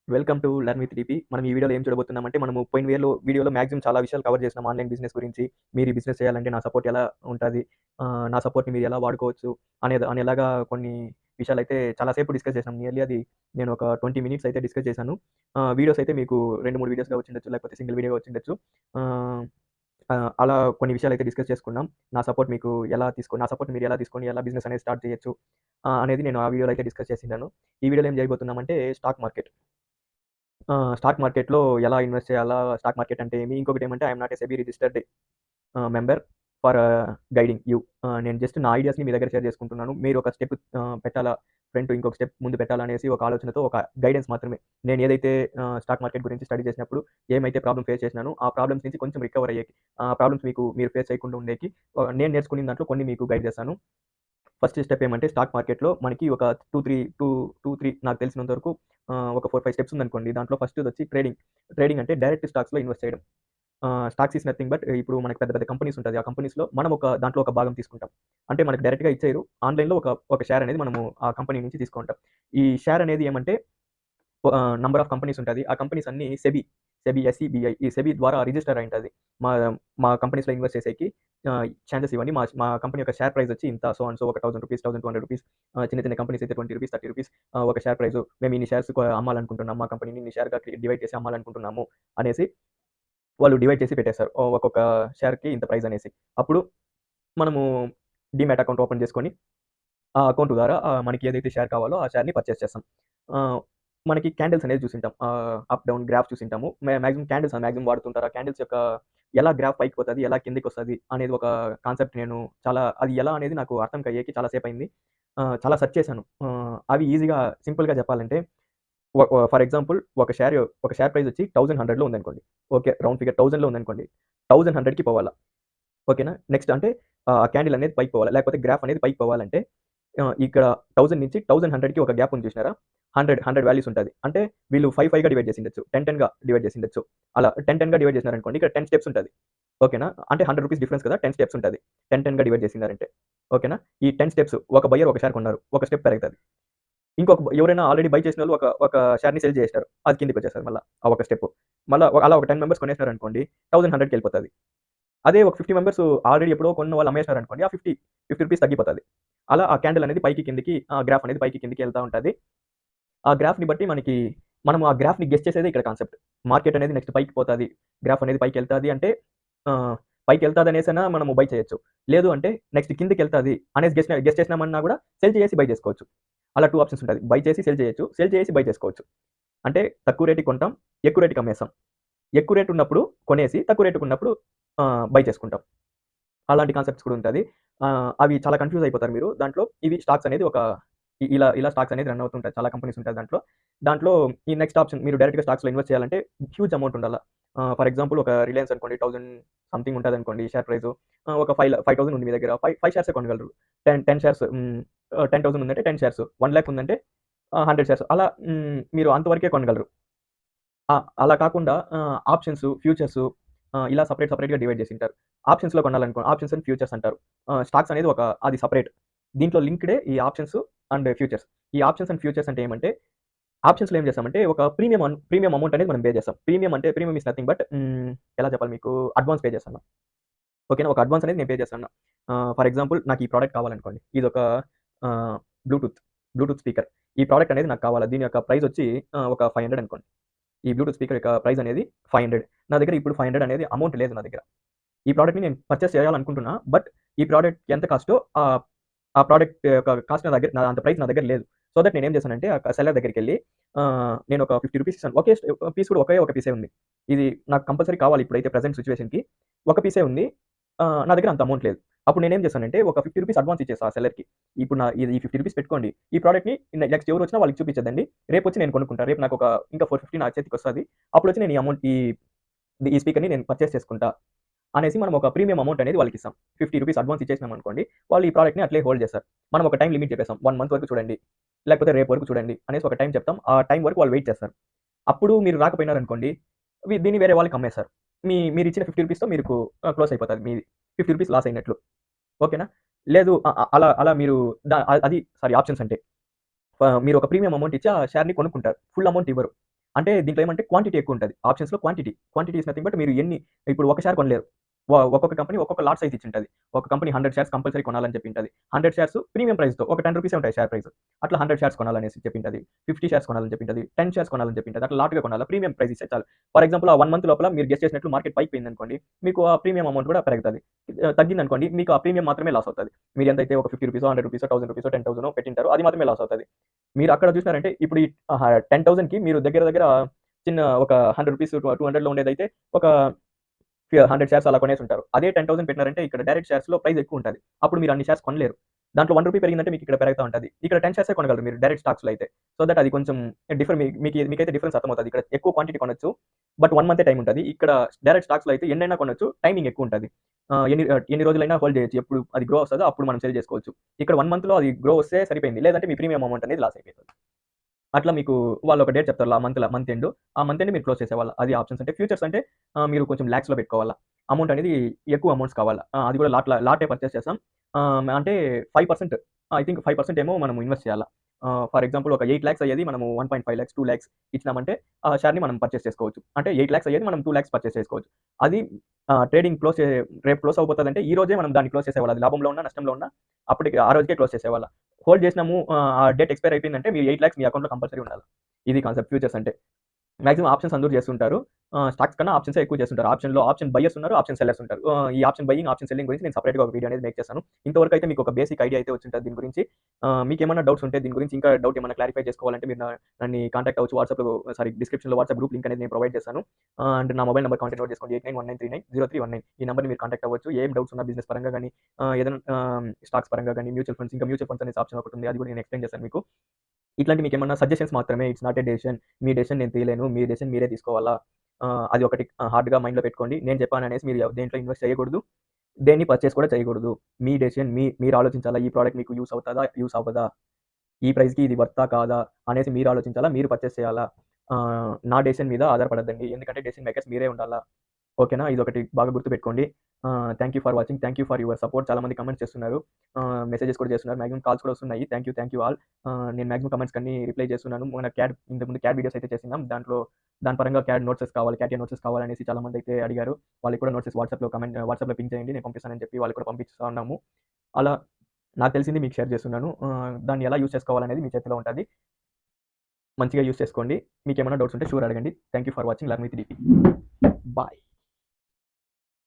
Welcome to learn with DP. మనం ఈ వీడియోలో ఏం చూడబోతున్నామంటే, మనము పోయిన వీడియోలో మాక్సిమం చాలా విషయాలు కవర్ చేసినాం. ఆన్‌లైన్ బిజినెస్ గురించి, మీరు ఈ బిజినెస్ చేయాలంటే నా సపోర్ట్ ఎలా ఉంటది, నా సపోర్ట్‌ని మీరు ఎలా వాడుకోవచ్చు అనేలాగా కొన్ని విషయాలైతే చాలా సేపు డిస్కస్ చేసాం. నియర్లీ అది నేను ఒక 20 మినిట్స్ అయితే డిస్కస్ చేశాను. వీడియోస్ అయితే మీకు 2, 3 వీడియోస్‌గా వచ్చిండొచ్చు. లేకపోతే సింగిల్ వీడియోగా వచ్చిండొచ్చు. ఆహ్, అలా కొన్ని విషయాలైతే డిస్కస్ చేసుకున్నాం. నా సపోర్ట్ మీరు ఎలా తీసుకొని ఎలా బిజినెస్ అనేది స్టార్ట్ చేయొచ్చు అనేది నేను ఆ వీడియోలో అయితే డిస్కస్ చేసిండాను. ఈ వీడియోలో ఏం చేయబోతున్నామంటే స్టాక్ మార్కెట్. స్టాక్ మార్కెట్‌లో ఎలా ఇన్వెస్ట్ చేయాలా? స్టాక్ మార్కెట్ అంటే ఏమి? ఇంకొకటేమంటే I am not a SEBI registered member for guiding you. నేను జస్ట్ నా ఐడియాస్‌ని మీ దగ్గర షేర్ చేసుకుంటున్నాను. మీరు ఒక స్టెప్ పెట్టాలా, ఫ్రంట్ ఇంకొక స్టెప్ ముందు పెట్టాలా అనేసి ఒక ఆలోచనతో ఒక గైడెన్స్ మాత్రమే. నేను ఏదైతే స్టాక్ మార్కెట్ గురించి స్టడీ చేసినప్పుడు ఏమైతే ప్రాబ్లమ్ ఫేస్ చేసినానో, ఆ ప్రాబ్లమ్స్ నుంచి కొంచెం రికవర్ అయ్యేకి, ఆ ప్రాబ్లమ్స్ మీరు ఫేస్ చేయకుండా ఉండేకి నేను నేర్చుకున్న దాంట్లో కొన్ని మీకు గైడ్ చేస్తాను. ఫస్ట్ స్టెప్ ఏమంటే స్టాక్ మార్కెట్‌లో మనకి ఒక 2, 3 నాకు తెలిసినంత వరకు ఒక 4, 5 స్టెప్స్ ఉందనుకోండి. దాంట్లో ఫస్ట్‌దొచ్చి ట్రేడింగ్. ట్రేడింగ్ అంటే డైరెక్ట్ స్టాక్స్‌లో ఇన్వెస్ట్ చేయడం. స్టాక్స్ ఈస్ నథింగ్ బట్ ఇప్పుడు మనకు పెద్ద పెద్ద కంపెనీస్ ఉంటది. ఆ కంపెనీస్‌లో మనం దాంట్లో ఒక భాగం తీసుకుంటాం. అంటే మనకు డైరెక్ట్‌గా ఇచ్చేయరు. ఆన్‌లైన్‌లో ఒక షేర్ అనేది మనము ఆ కంపెనీ నుంచి తీసుకుంటాం. ఈ షేర్ అనేది ఏమంటే నంబర్ ఆఫ్ కంపెనీస్ ఉంటది. ఆ కంపెనీస్ అన్నీ సెబీ, ఈ సెబీ ద్వారా రిజిస్టర్ అయి ఉంటది. మా మా కంపెనీస్‌లో ఇన్వెస్ట్ చేసేకి ఛాన్సెస్ ఇవ్వండి. మా మా కంపెనీ యొక్క షేర్ ప్రైస్ వచ్చి ఇంత సో అండ్ సో ఒక రూ. 1000, రూ. 1200. చిన్న చిన్న కంపెనీస్ అయితే రూ. 20, రూ. 30 ఒక షేర్ ప్రైస్. మేము ఇన్ని షేర్స్ అమ్మాలనుకుంటున్నాం. మా కంపెనీని ఇన్ని షేర్‌గా డివైడ్ చేసి అమ్మాలనుకుంటున్నాము అనేసి వాళ్ళు డివైడ్ చేసి పెట్టేస్తారు. ఒక్కొక్క షేర్‌కి ఇంత ప్రైస్ అనేసి. అప్పుడు మనము డీమ్యాట్ అకౌంట్ ఓపెన్ చేసుకొని ఆ అకౌంట్ ద్వారా మనకి ఏదైతే షేర్ కావాలో ఆ షేర్‌ని పర్చేస్ చేస్తాం. ఆహ్, మనకి క్యాండిల్స్ అనేది చూసింటాం. అప్, డౌన్ గ్రాఫ్ చూసింటాము. మాక్సిమం వాడుతుంటారు. ఆ క్యాండిల్స్ యొక్క ఎలా గ్రాఫ్ పైకి పోతది, ఎలా కిందకొస్తది అనేది ఒక కాన్సెప్ట్ నేను అది ఎలా అనేది నాకు అర్థం అయ్యేకి చాలా సేపయింది. చాలా సెర్చ్ చేశాను. అవి ఈజీగా సింపుల్‌గా చెప్పాలంటే ఒ ఒ ఫర్ ఎగ్జాంపుల్ ఒక షేర్ ప్రైస్ వచ్చి 1100లో ఉందనుకోండి. ఓకే. రౌండ్ ఫిగర్ 1000లో ఉందనుకోండి. 1100కి పోవాలా. ఓకేనా. నెక్స్ట్ అంటే ఆ క్యాండిల్ అనేది పైకి పోవాలి. లేకపోతే గ్రాఫ్ అనేది పైకి పోవాలంటే ఇక్కడ 1000 నుంచి 1100కి ఒక గ్యాప్ ఉంది చూసినారా? 100 వాల్యూస్ ఉంటది. అంటే వీళ్ళు 5గా డివైడ్ చేసిండొచ్చు. 10గా డివైడ్ చేసిండొచ్చు. అలా 10గా డివైడ్ చేసినారనుకోండి. ఇక్కడ 10 స్టెప్స్ ఉంటది. ఓకేనా. అంటే రూ. 100 డిఫరెన్స్ కదా! 10 స్టెప్స్ ఉంటది. 10గా డివైడ్ చేసినారంటే. ఓకేనా. ఈ 10 స్టెప్స్ ఒక బయర్ ఒక షేర్ కొన్నారు. ఒక స్టెప్ పెరుగుతది. ఎవరైనా ఆల్రెడీ బై చేసినోళ్ళు ఒక ఒక షేర్‌ని సెల్ చేసేసారు. అది కిందకొచ్చేస్తది మళ్ళా. ఆ ఒక స్టెప్. మళ్ళా అలా ఒక 10 మెంబర్స్ కొనేసినారనుకోండి. 1100కెళ్ళిపోతది. అదే ఒక 50 మెంబర్స్ ఆల్రెడీ ఎప్పుడో కొన్న వాళ్ళు అమ్మేసినారనుకోండి. ఆ 50 రూపీస్ తగ్గిపోతది. అలా ఆ క్యాండిల్ అనేది పైకి కిందకి గ్రాఫ్ అనేది పైకి కిందకి ఎళ్తా ఉంటది. ఆ గ్రాఫ్‌ని బట్టి మనం ఆ గ్రాఫ్‌ని గెస్ చేసేదే ఇక్కడ కాన్సెప్ట్. మార్కెట్ అనేది నెక్స్ట్ పైకి పోతది. గ్రాఫ్ అనేది పైకెళ్తది అంటే ఆహ్, పైకెళ్తదనేసైనా మనము బై చేయొచ్చు. లేదు అంటే నెక్స్ట్ కిందకెళ్తది అనేసి గెస్ చేసినామన్నా గూడా సెల్ చేసేసి బై చేసుకోవచ్చు. అలా 2 ఆప్షన్స్ ఉంటది. బై చేసి సెల్ చేయొచ్చు. సెల్ చేసి బై చేసుకోవచ్చు. అంటే తక్కువ రేట్‌కి కొంటాం. ఎక్కువ రేట్‌కి అమ్మేస్తాం. ఎక్కువ రేట్ ఉన్నప్పుడు కొనేసి తక్కువ రేటుకున్నప్పుడు బై చేసుకుంటాం. అలాంటి కాన్సెప్ట్స్ కూడా ఉంటది. అవి చాలా కన్‌ఫ్యూజ్ అయిపోతారు మీరు. దాంట్లో ఇవి స్టాక్స్ అనేది ఇలా స్టాక్స్ అనేది రన్ అవుతుంటాయి. చాలా కంపెనీస్ ఉంటాయి దాంట్లో. దాంట్లో ఈ నెక్స్ట్ ఆప్షన్ మీరు డైరెక్ట్‌గా స్టాక్స్‌లో ఇన్వెస్ట్ చేయాలంటే హ్యూజ్ అమౌంట్ ఉండాల. ఫర్ ఎగ్జాంపుల్ ఒక రిలయన్స్ అనుకోండి 1000 సంథింగ్ ఉంటదనుకోండి షేర్ ప్రైసు. ఒక 5000 ఉంది మీ దగ్గర. 5 షేర్సే కొనగలరు. 10 షేర్స్ 10,000 ఉందంటే 10 షేర్స్. 1,00,000 ఉందంటే 100 షేర్స్. అలా మీరు అంతవరకే కొనగలరు. అలా కాకుండా ఫ్యూచర్స్ ఇలా సెపరేట్‌గా డివైడ్ జేసింటారు. ఆప్షన్స్‌లో కొనాలనుకో ఆప్షన్స్ అండ్ ఫ్యూచర్స్ అంటారు. స్టాక్స్ అనేది అది సెపరేట్. దీంట్లో లింక్డే ఈ ఆప్షన్స్ అండ్ ఫ్యూచర్స్. ఈ ఆప్షన్స్ అండ్ ఫ్యూచర్స్ అంటే ఏమంటే, ఆప్షన్స్‌లో ఏం చేస్తామంటే ఒక ప్రీమియం అమౌంట్ అనేది మనం పే చేస్తాం. ప్రీమియం ఈస్ నథింగ్ బట్ ఎలా చెప్పాలి మీకు? అడ్వాన్స్ పే చేస్తాం. ఓకేనా. ఒక అడ్వాన్స్ అనేది నేను పే చేస్తాను. ఫర్ ఎగ్జాంపుల్ నాకు ఈ ప్రొడక్ట్ కావాలనుకోండి. ఇదొక ఆహ్, బ్లూటూత్, బ్లూటూత్ స్పీకర్. ఈ ప్రొడక్ట్ అనేది నాకు కావాలా. దీని యొక్క ప్రైస్ వచ్చి ఒక 500 అనుకోండి. ఈ బ్లూటూత్ స్పీకర్ యొక్క ప్రైస్ అనేది 500. నా దగ్గర ఇప్పుడు 500 అనేది అమౌంట్ లేదు నా దగ్గర. ఈ ప్రొడక్ట్‌ని నేను పర్చేస్ చేయాలనుకుంటున్నా. బట్ ఈ ప్రొడక్ట్ ఎంత కాస్టో ఆ ప్రొడక్ట్ యొక్క కాస్ట్ అంత ప్రైస్ నా దగ్గర లేదు. సో దట్ నేనేం చేశానంటే ఆ సెల్లర్ దగ్గరికెళ్ళి నేను ఒక 50 రూపీస్ ఇస్తాను. పీస్ కూడా ఒకే ఒక పీసే ఉంది. ఇది నాకు కంపల్సరీ కావాలి ఇప్పుడైతే ప్రెజెంట్ సిట్యుయేషన్‌కి. ఒక పీసే ఉంది. నా దగ్గర అంత అమౌంట్ లేదు. అప్పుడు నేనేం చేశానంటే ఒక 50 రూపీస్ అడ్వాన్స్ ఇచ్చేసా ఆ సెల్లర్‌కి. ఇప్పుడు ఇది ఈ 50 రూపీస్ పెట్టుకోండి. ఈ ప్రొడక్ట్‌ని నెక్స్ట్ ఎవరొచ్చినా వాళ్ళకి చూపించొద్దండి. రేపొచ్చి నేను కొనుక్కుంటా. రేపు నాకు ఇంకా 450 నా చేతికొస్తది. అప్పుడొచ్చి నేను ఈ స్పీకర్‌ని నేను పర్చేస్ చేసుకుంటా. అనేసి మనం ఒక ప్రీమియం అమౌంట్ అనేది వాళ్ళకిస్తాం. 50 రూపీస్ అడ్వాన్స్ ఇచ్చేసినామనుకోండి. వాళ్ళు ఈ ప్రొడక్ట్‌ని అట్లే హోల్డ్ చేస్తారు. మనం ఒక టైమ్ లిమిట్ చెప్పేసాం. 1 మంత్ వరకు చూడండి. లేకపోతే రేపు వరకు చూడండి అనేసి ఒక టైమ్ చెప్తాం. ఆ టైమ్ వరకు వాళ్ళు వెయిట్ చేస్తారు. అప్పుడు మీరు రాకపోయినారనుకోండి, దీన్ని వేరే వాళ్ళకి అమ్మేస్తారు. మీరిచ్చిన 50 రూపీస్‌తో మీకు క్లోజ్ అయిపోతది మీది. 50 రూపీస్ లాస్ అయినట్లు. ఓకేనా? లేదు అ అ అలా అలా మీరు అది సారీ ఆప్షన్స్ అంటే. మీరు ఒక ప్రీమియం అమౌంట్ ఇచ్చి ఆ షేర్‌ని కొనుక్కుంటారు. ఫుల్ అమౌంట్ ఇవ్వరు. అంటే దీంట్లో ఏమంటే క్వాంటిటీ ఎక్కువ ఉంటది. ఆప్షన్స్‌లో క్వాంటిటీ ఈస్ నథింగ్ బట్ మీరు ఇప్పుడు ఒక షేర్ కొనలేరు. ఒక్కొక్క కంపెనీ ఒక్కొక్క లాట్ సైజ్ ఇచ్చింటది. ఒక కంపెనీ 100 షేర్స్ కంపల్సరీ కొనాలని చెప్పింటది. 100 షేర్స్ ప్రీమియం ప్రైస్‌తో ఒక ₹10 ఉంటాయి షేర్ ప్రైస్. అట్లా 100 షేర్స్ కొనాలనేసి చెప్పింటది. 50 షేర్స్ కొనాలని చెప్పింటది. 10 షేర్స్ కొనాలని చెప్పింటది. అట్లా లాట్‌గా కొనాలా. ప్రీమియం ప్రైస్ ఇస్తే చాలు. ఫర్ ఎగ్జాంపుల్ ఆ 1 మంత్ లోపల మీరు గెస్ చేసినట్లు మార్కెట్ పైకి పోయిందనుకోండి, మీకు ఆ ప్రీమియం అమౌంట్ కూడా పెరుగుతది. తగ్గిందనుకోండి మీకు ఆ ప్రీమియం మాత్రమే లాస్ అవుతది. మీరు ఎంతైతే ఒక ₹50, ₹100, ₹1000, ₹10,000 పెట్టింటారో అది మాత్రమే లాస్ అవుతది. మీరు అక్కడ చూసినారంటే ఇప్పుడు ఈ 10,000కి మీరు దగ్గర దగ్గర చిన్న ఒక ₹100, 200లో ఉండేదైతే ఒక 100 షేర్స్ అలా కొనేసుంటారు. అదే 10,000 పెట్టినారంటే ఇక్కడ డైరెక్ట్ షేర్స్‌లో ప్రైస్ ఎక్కువ ఉంటది. అప్పుడు మీరు అన్ని షేర్స్ కొనలేరు. దాంట్లో ₹1 పెరిగిందంటే మీకు ఇక్కడ పెరుగుతా ఉంటది. ఇక్కడ 10 షేర్సే కొనగలరు మీరు డైరెక్ట్ స్టాక్స్‌లో అయితే. సో దట్ అది కొంచెం మీకైతే డిఫరెన్స్ అర్థమవుతది. ఇక్కడ ఎక్కువ క్వాంటిటీ కొనొచ్చు. బట్ 1 మంతే టైమ్ ఉంటది. ఇక్కడ డైరెక్ట్ స్టాక్స్‌లో అయితే ఎన్నైనా కొనొచ్చు. టైమింగ్ ఎక్కువ ఉంటది. ఎన్ని రోజులైనా హోల్డ్ చేయొచ్చు. ఎప్పుడు అది గ్రో వస్తదో అప్పుడు మనం సెల్ చేసుకోవచ్చు. ఇక్కడ 1 మంత్‌లో అది గ్రో వస్తే సరిపోయింది. లేదంటే మీ ప్రీమియం అమౌంట్ అనేది లాస్ అయిపోతది. అట్లా మీకు వాళ్ళు ఒక డేట్ చెప్తారు. Month end. ఆ మంత్ ఎండ్ మీరు క్లోజ్ చేసేవాళ్ళ. అది ఆప్షన్స్ అంటే ఫ్యూచర్స్ అంటే మీరు కొంచెం లాక్స్‌లో పెట్టుకోవాలా. అమౌంట్ అనేది ఎక్కువ అమౌంట్స్ కావాలా. అది కూడా లాటే పర్చేస్ చేస్తాం. అంటే 5% ఐ థింక్ 5% ఏమో మనం ఇన్వెస్ట్ చేయాలా. ఫర్ ఎగ్జాంపుల్ ఒక 8,00,000 అయ్యేది మనము 1.5 లాక్స్, 2 లాక్స్ ఇచ్చినామంటే ఆ షేర్‌ని మనం పర్చేస్ చేసుకోవచ్చు. అంటే 8,00,000 అయ్యేది మనం 2 లాక్స్ పర్చేస్ చేసుకోవచ్చు. అది ట్రేడింగ్ రేపు క్లోజ్ అవ్వబోతదంటే ఈ రోజే మనం దాన్ని క్లోజ్ చేసేవాళ్ళం. అది లాభంలో ఉన్నా, నష్టంలో ఉన్నా అప్పటికి ఆ రోజుకే క్లోజ్ చేసేవాళ్ళం. హోల్డ్ చేసినాము ఆ డేట్ ఎక్స్పైర్ అయిపోయిందంటే మీ 8,00,000 మీ అకౌంట్‌లో కంపల్సరీ ఉండాలి. ఇది కాన్సెప్ట్ ఫ్యూచర్స్ అంటే. మాక్సిమం ఆప్షన్స్ అందరూ చేస్తుంటారు. స్టాక్స్ కన్నా ఆప్షన్సే ఎక్కువ చేస్తుంటారు. ఆప్షన్ బయర్స్ ఉన్నారు, ఆప్షన్ సెల్లర్స్ ఉంటారు. ఈ ఆప్షన్ బయింగ్, ఆప్షన్ సెల్లింగ్ గురించి నేను సెపరేట్‌గా ఒక వీడియో అనేది మేక్ చేస్తాను. ఇంతవరకు అయితే మీకు ఒక బేసిక్ ఐడియా అయితే వచ్చుంటది దీని గురించి. మీకేమన్నా డౌట్స్ ఉంటే దీని గురించి ఇంకా డౌట్ ఏమైనా క్లారిఫై చేసుకోవాలంటే మీరు నన్ను కాంటాక్ట్ అవ్వచ్చు. డిస్క్రిప్షన్‌లో వాట్సాప్ గ్రూప్ లింక్ అనేది నేను ప్రొవైడ్ చేస్తాను. అండ్ నా మొబైల్ నంబర్ కాంటాక్ట్ నోట్ చేసుకోండి. 8919390319 ఈ నంబర్‌ని మీరు కాంటాక్ట్ అవ్వచ్చు. ఏం డౌట్స్ ఉన్నా బిజినెస్ పరంగా గాని, ఏదైనా స్టాక్స్ పరంగా గాని, మ్యూచువల్ ఫండ్స్ అనే ఆప్షన్ ఒకటి ఉంది. అది కూడా నేను ఎక్స్‌ప్లెయిన్ చేస్తాను మీకు. ఇట్లాంటి మీకేమన్నా సజెషన్స్ మాత్రమే. It's not a decision. Me decision నేను తీయలేను. మీ డెసిషన్ మీరే తీసుకోవాలా. అది ఒకటి హార్డ్‌గా మైండ్‌లో పెట్టుకోండి. నేను చెప్పాననేసి మీరు దేంట్లో ఇన్వెస్ట్ చేయకూడదు. దేన్ని పర్చేస్ కూడా చేయకూడదు. మీ డెసిషన్ మీరు ఆలోచించాలా. ఈ ప్రొడక్ట్ మీకు యూజ్ అవుతదా? యూజ్ అవ్వదా? ఈ ప్రైస్‌కి ఇది వర్తా కాదా? అనేసి మీరు ఆలోచించాలా. మీరు పర్చేస్ చేయాలా. నా డెసిషన్ మీద ఆధారపడద్దండి. ఎందుకంటే డెసిషన్ మేకర్స్ మీరే ఉండాలా. ఓకేనా? ఇదొకటి బాగా గుర్తుపెట్టుకోండి. Thank you for watching. Thank you for your support. చాలా మంది కామెంట్స్ చేస్తున్నారు. మెసేజెస్ కూడా చేస్తున్నారు. మాక్సిమం కాల్స్ కూడా వస్తున్నాయి. Thank you all. నేను మాక్సిమం కామెంట్స్‌కన్నీ రిప్లై చేస్తున్నాను. ఇంతకుముందు క్యాడ్ వీడియోస్ అయితే చేసినాం. దాని పరంగా క్యాటియా నోట్సెస్ కావాలనేసి చాలా మందయితే అడిగారు. వాళ్ళకి కూడా నోట్సెస్ వాట్సాప్‌లో పింగ్ చేయండి. నేను పంపిస్తానని చెప్పి వాళ్ళకి కూడా పంపిస్తా ఉన్నాము. అలా నాకు తెలిసింది మీకు షేర్ చేస్తున్నాను. దాన్ని ఎలా యూజ్ చేసుకోవాలనేది మీ చేతిలో ఉంటది. మంచిగా యూజ్ చేసుకోండి. మీకేమైనా డౌట్స్ ఉంటే షూర్ అడగండి. Thank you for watching learn with DP. Bye.